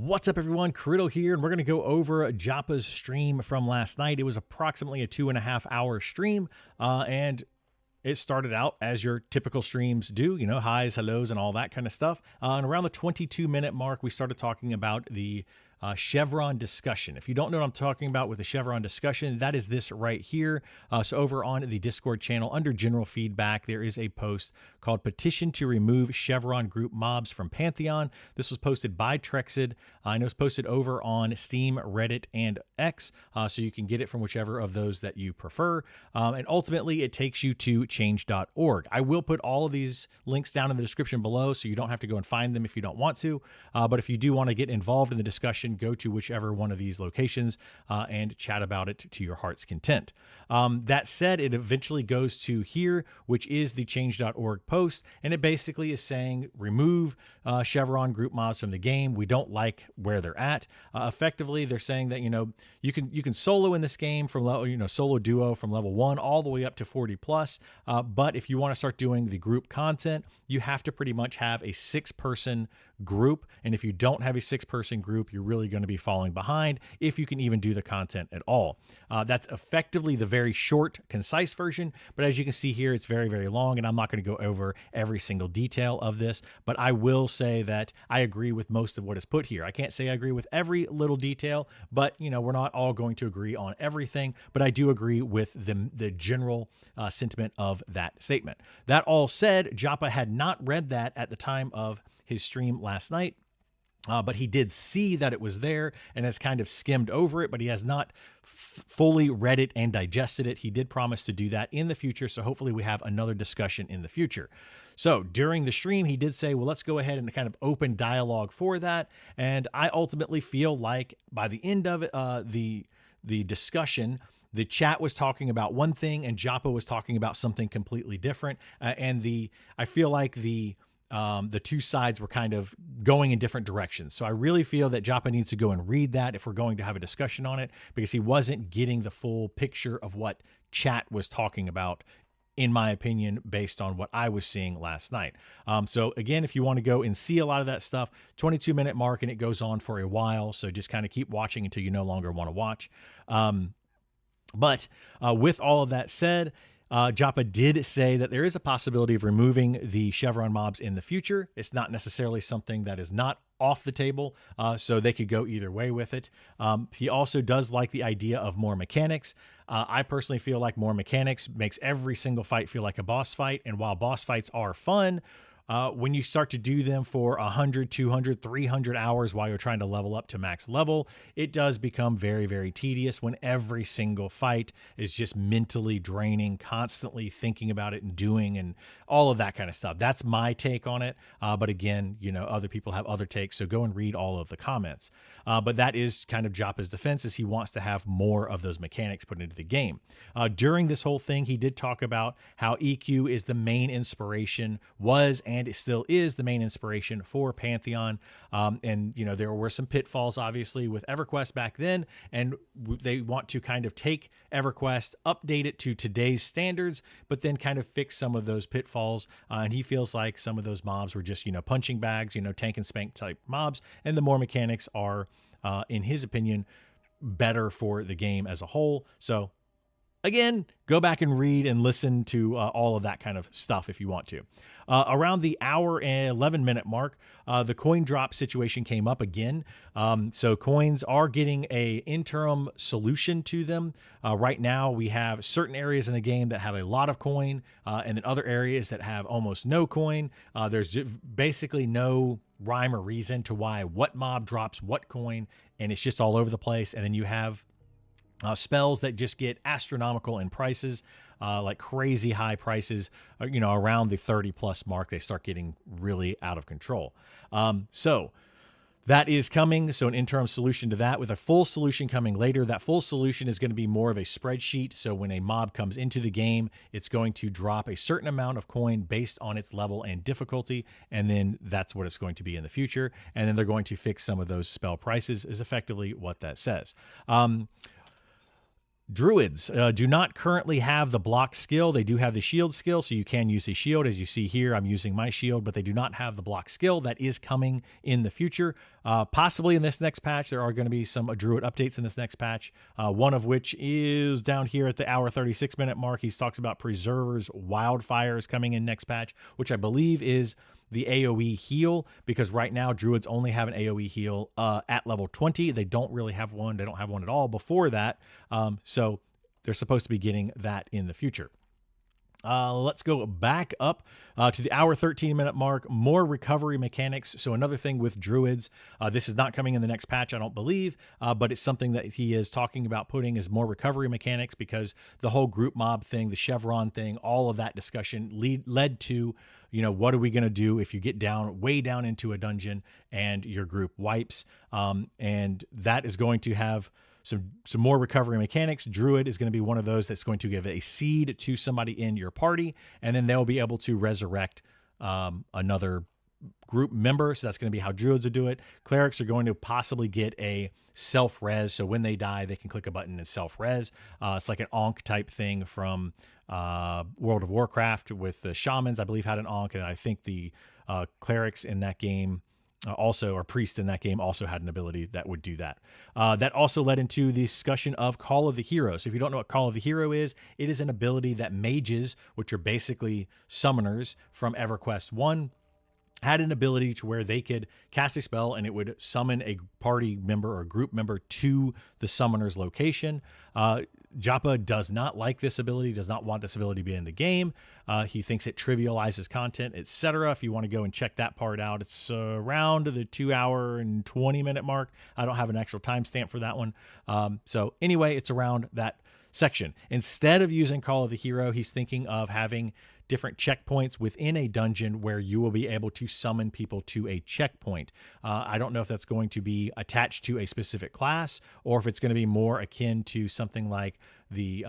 What's up, everyone? Criddle here, and we're going to go over Joppa's stream from last night. It was approximately a 2.5-hour stream, and it started out as your typical streams do, you know, highs, hellos, and all that kind of stuff. And around the 22-minute mark, we started talking about the Chevron discussion. If you don't know what I'm talking about with the Chevron discussion, that is this right here. So over on the Discord channel under general feedback, there is a post called Petition to Remove Chevron Group Mobs from Pantheon. This was posted by Trexid. I know it's posted over on Steam, Reddit, and X, so you can get it from whichever of those that you prefer. And ultimately, it takes you to change.org. I will put all of these links down in the description below, so you don't have to go and find them if you don't want to. But if you do want to get involved in the discussion, go to whichever one of these locations and chat about it to your heart's content. That said, it eventually goes to here, which is the change.org post, and it basically is saying remove Chevron group mobs from the game. We don't like where they're at. Effectively, they're saying that, you know, you can solo in this game from level, you know, solo duo from level 1 all the way up to 40 plus. But if you want to start doing the group content, you have to pretty much have a 6-person group, and if you don't have a 6-person group, you're really going to be falling behind if you can even do the content at all. That's effectively the very short, concise version, but as you can see here, it's very, very long, and I'm not going to go over every single detail of this, but I will say that I agree with most of what is put here. I can't say I agree with every little detail, but, you know, we're not all going to agree on everything, but I do agree with the general sentiment of that statement. That all said, Joppa had not read that at the time of his stream last night, but he did see that it was there and has kind of skimmed over it, but he has not fully read it and digested it. He did promise to do that in the future, so hopefully we have another discussion in the future. So during the stream, he did say, well, let's go ahead and kind of open dialogue for that, and I ultimately feel like by the end of it, the discussion, the chat was talking about one thing and Joppa was talking about something completely different, and I feel like the two sides were kind of going in different directions. So I really feel that Joppa needs to go and read that if we're going to have a discussion on it, because he wasn't getting the full picture of what chat was talking about, in my opinion, based on what I was seeing last night. So again, if you want to go and see a lot of that stuff, 22-minute mark, and it goes on for a while. So just kind of keep watching until you no longer want to watch. But with all of that said, Joppa did say that there is a possibility of removing the Chevron mobs in the future. It's not necessarily something that is not off the table, so they could go either way with it. He also does like the idea of more mechanics. I personally feel like more mechanics makes every single fight feel like a boss fight, and while boss fights are fun, when you start to do them for 100, 200, 300 hours while you're trying to level up to max level, it does become very, very tedious when every single fight is just mentally draining, constantly thinking about it and doing and all of that kind of stuff. That's my take on it. But again, you know, other people have other takes, so go and read all of the comments. But that is kind of Joppa's defense, is he wants to have more of those mechanics put into the game. During this whole thing, he did talk about how EQ is the main inspiration, and it still is the main inspiration for Pantheon. And, you know, there were some pitfalls, obviously, with EverQuest back then, and they want to kind of take EverQuest, update it to today's standards, but then kind of fix some of those pitfalls. And he feels like some of those mobs were just, you know, punching bags, you know, tank and spank type mobs, and the more mechanics are, in his opinion, better for the game as a whole. So again, go back and read and listen to all of that kind of stuff if you want to. Around the hour and 11-minute mark, the coin drop situation came up again. So coins are getting a interim solution to them. Right now, we have certain areas in the game that have a lot of coin, and then other areas that have almost no coin. There's basically no rhyme or reason to why what mob drops what coin, and it's just all over the place. And then you have spells that just get astronomical in prices, like crazy high prices, you know, around the 30+ mark, they start getting really out of control. So that is coming. So an interim solution to that, with a full solution coming later. That full solution is going to be more of a spreadsheet. So when a mob comes into the game, it's going to drop a certain amount of coin based on its level and difficulty. And then that's what it's going to be in the future. And then they're going to fix some of those spell prices, is effectively what that says. Druids do not currently have the block skill. They do have the shield skill, so you can use a shield. As you see here, I'm using my shield, but they do not have the block skill. That is coming in the future. Possibly in this next patch. There are going to be some Druid updates in this next patch, one of which is down here at the hour 36-minute mark. He talks about Preserver's Wildfires coming in next patch, which I believe is the AoE heal, because right now Druids only have an AoE heal at level 20. They don't really have one. They don't have one at all before that. So they're supposed to be getting that in the future. Let's go back up to the hour 13-minute mark. More recovery mechanics. So another thing with Druids, this is not coming in the next patch, I don't believe, but it's something that he is talking about putting is more recovery mechanics, because the whole group mob thing, the Chevron thing, all of that discussion led to, you know, what are we going to do if you get down way down into a dungeon and your group wipes? And that is going to have some more recovery mechanics. Druid is going to be one of those that's going to give a seed to somebody in your party, and then they'll be able to resurrect another group member. So that's going to be how Druids will do it. Clerics are going to possibly get a self-res. So when they die, they can click a button and self-res. It's like an Ankh type thing from World of Warcraft with the shamans, I believe, had an Ankh, and I think the clerics in that game also, or priest in that game, also had an ability that would do that. That also led into the discussion of Call of the Hero. So if you don't know what Call of the Hero is, it is an ability that mages, which are basically summoners from EverQuest 1, had an ability to where they could cast a spell and it would summon a party member or group member to the summoner's location. Joppa does not like this ability, does not want this ability to be in the game. He thinks it trivializes content, etc. If you want to go and check that part out, it's around the 2 hour and 20-minute mark. I don't have an actual timestamp for that one. So anyway, it's around that section. Instead of using Call of the Hero, he's thinking of having different checkpoints within a dungeon where you will be able to summon people to a checkpoint. I don't know if that's going to be attached to a specific class, or if it's going to be more akin to something like the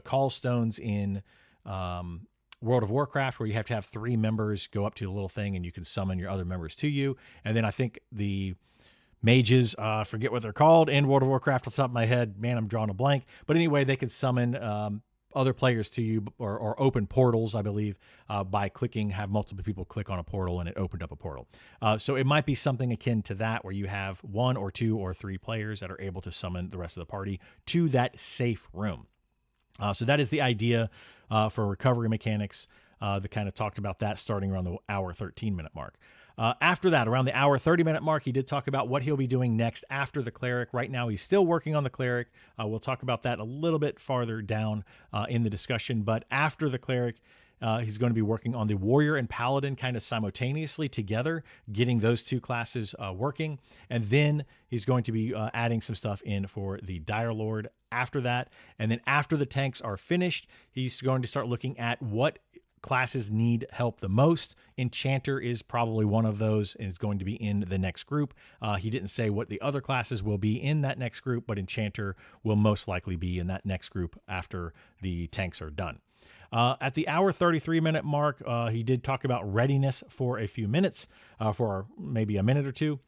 call stones in World of Warcraft, where you have to have 3 members go up to the little thing and you can summon your other members to you. And then I think the mages, forget what they're called in World of Warcraft off the top of my head. Man, I'm drawing a blank. But anyway, they can summon other players to you, or open portals, I believe, by clicking, have multiple people click on a portal and it opened up a portal. So it might be something akin to that, where you have 1 or 2 or 3 players that are able to summon the rest of the party to that safe room. So that is the idea for recovery mechanics. That kind of talked about that starting around the hour 13-minute mark. After that, around the hour 30-minute mark, he did talk about what he'll be doing next after the Cleric. Right now, he's still working on the Cleric. We'll talk about that a little bit farther down in the discussion. But after the Cleric, he's going to be working on the Warrior and Paladin kind of simultaneously together, getting those 2 classes working. And then he's going to be adding some stuff in for the Dire Lord after that. And then after the tanks are finished, he's going to start looking at what classes need help the most. Enchanter is probably one of those and is going to be in the next group. He didn't say what the other classes will be in that next group, but Enchanter will most likely be in that next group after the tanks are done. At the hour 33-minute mark, he did talk about readiness for a few minutes, for maybe a minute or two.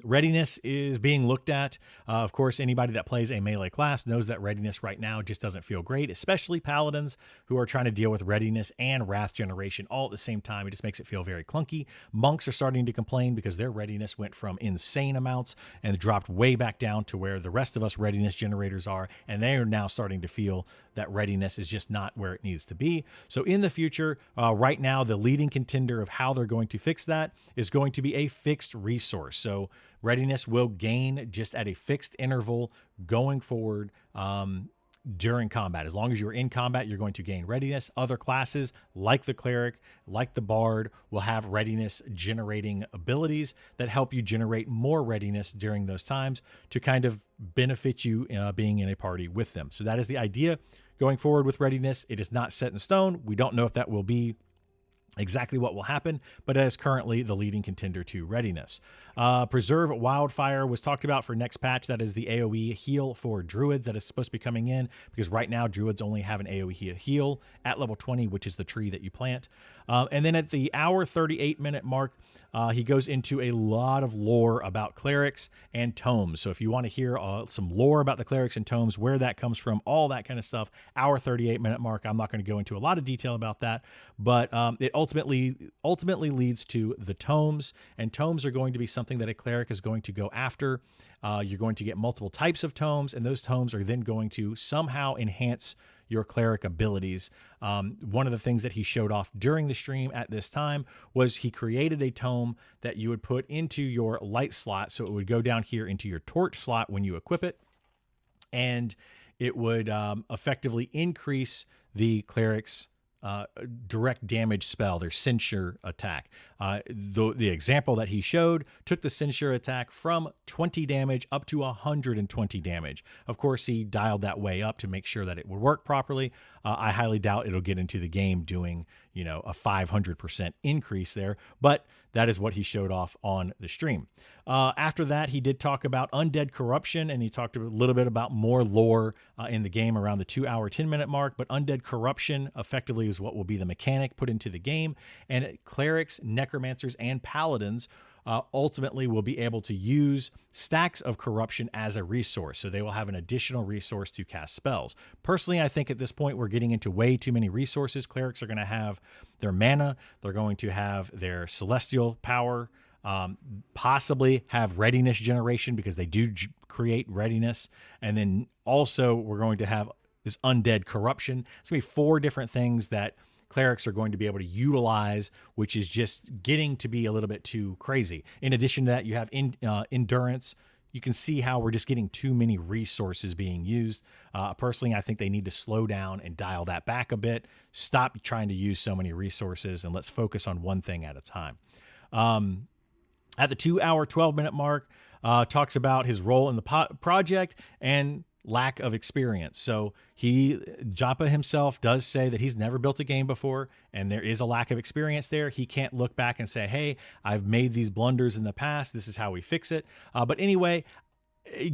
Readiness is being looked at. Of course, anybody that plays a melee class knows that readiness right now just doesn't feel great, especially paladins who are trying to deal with readiness and wrath generation all at the same time. It just makes it feel very clunky. Monks are starting to complain because their readiness went from insane amounts and dropped way back down to where the rest of us readiness generators are, and they are now starting to feel that readiness is just not where it needs to be. So in the future, right now, the leading contender of how they're going to fix that is going to be a fixed resource. So readiness will gain just at a fixed interval going forward during combat. As long as you're in combat, you're going to gain readiness. Other classes like the Cleric, like the Bard, will have readiness generating abilities that help you generate more readiness during those times to kind of benefit you being in a party with them. So that is the idea going forward with readiness. It is not set in stone. We don't know if that will be exactly what will happen, but as currently the leading contender to Readiness. Preserve Wildfire was talked about for next patch. That is the AoE heal for Druids that is supposed to be coming in, because right now Druids only have an AoE heal at level 20, which is the tree that you plant. And then at the hour 38-minute mark, he goes into a lot of lore about clerics and tomes. So if you want to hear some lore about the clerics and tomes, where that comes from, all that kind of stuff, hour 38-minute mark. I'm not going to go into a lot of detail about that, but it ultimately leads to the tomes, and tomes are going to be something that a cleric is going to go after. You're going to get multiple types of tomes, and those tomes are then going to somehow enhance your cleric abilities. One of the things that he showed off during the stream at this time was he created a tome that you would put into your light slot. So it would go down here into your torch slot when you equip it, and it would effectively increase the cleric's direct damage spell, their censure attack. The example that he showed took the censure attack from 20 damage up to 120 damage. Of course, he dialed that way up to make sure that it would work properly. I highly doubt it'll get into the game doing, a 500% increase there, but that is what he showed off on the stream. After that, he did talk about Undead Corruption, and he talked a little bit about more lore in the game around the 2 hour, 10-minute mark. But Undead Corruption effectively is what will be the mechanic put into the game. And clerics, necromancers, and paladins ultimately will be able to use stacks of corruption as a resource. So they will have an additional resource to cast spells. Personally, I think at this point we're getting into way too many resources. Clerics are going to have their mana. They're going to have their celestial power, possibly have readiness generation because they do create readiness. And then also we're going to have this undead corruption. It's going to be 4 different things that clerics are going to be able to utilize, which is just getting to be a little bit too crazy. In addition to that, you have endurance. You can see how we're just getting too many resources being used. Personally, I think they need to slow down and dial that back a bit. Stop trying to use so many resources, and let's focus on one thing at a time. At the 2 hour, 12-minute mark, talks about his role in the project and lack of experience. So Joppa himself does say that he's never built a game before, and there is a lack of experience there. He can't look back and say, hey, I've made these blunders in the past. This is how we fix it. But anyway,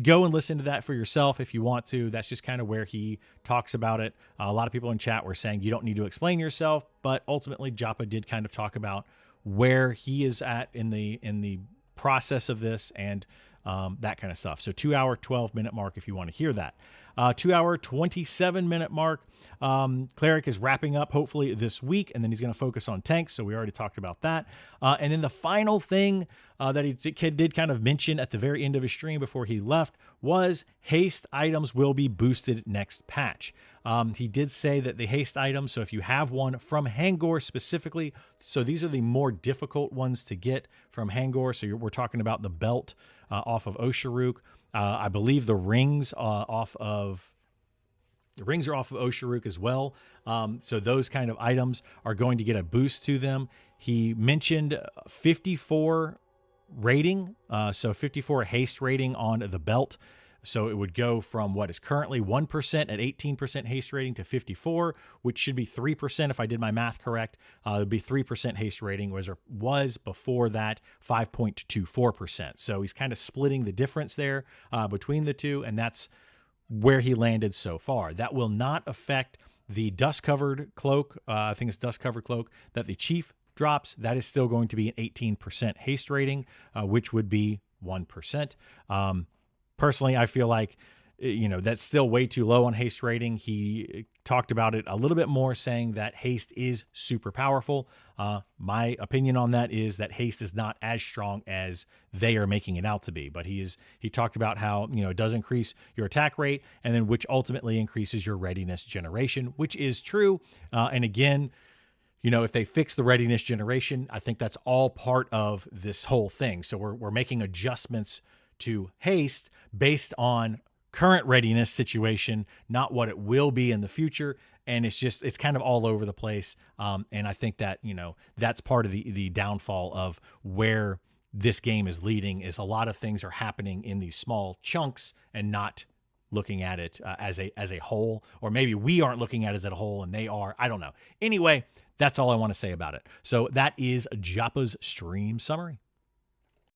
go and listen to that for yourself if you want to. That's just kind of where he talks about it. A lot of people in chat were saying you don't need to explain yourself, but ultimately Joppa did kind of talk about where he is at in the process of this and that kind of stuff. So 2 hour, 12-minute mark if you want to hear that. 2 hour, 27-minute mark. Cleric is wrapping up hopefully this week, and then he's going to focus on tanks. So we already talked about that. And then the final thing that he did kind of mention at the very end of his stream before he left was haste items will be boosted next patch. He did say that the haste items, so if you have one from Hangor specifically, so these are the more difficult ones to get from Hangor. So we're talking about the belt off of Osharuk. I believe the rings are off of Osharuk as well. So those kind of items are going to get a boost to them. He mentioned 54 rating, so 54 haste rating on the belt. So it would go from what is currently 1% at 18% haste rating to 54, which should be 3% if I did my math correct. It would be 3% haste rating, was before that 5.24%. So he's kind of splitting the difference there between the two, and that's where he landed so far. That will not affect the dust-covered cloak. I think it's dust-covered cloak that the chief drops. That is still going to be an 18% haste rating, which would be 1%. Personally, I feel like, that's still way too low on haste rating. He talked about it a little bit more, saying that haste is super powerful. My opinion on that is that haste is not as strong as they are making it out to be. But he talked about how, it does increase your attack rate, and then which ultimately increases your readiness generation, which is true. And again, if they fix the readiness generation, I think that's all part of this whole thing. So we're making adjustments to haste based on current readiness situation, not what it will be in the future. And it's kind of all over the place. And I think that, that's part of the downfall of where this game is leading, is a lot of things are happening in these small chunks and not looking at it as a whole, or maybe we aren't looking at it as a whole and they are. I don't know. Anyway, That's all I want to say about it. So that is Joppa's stream summary.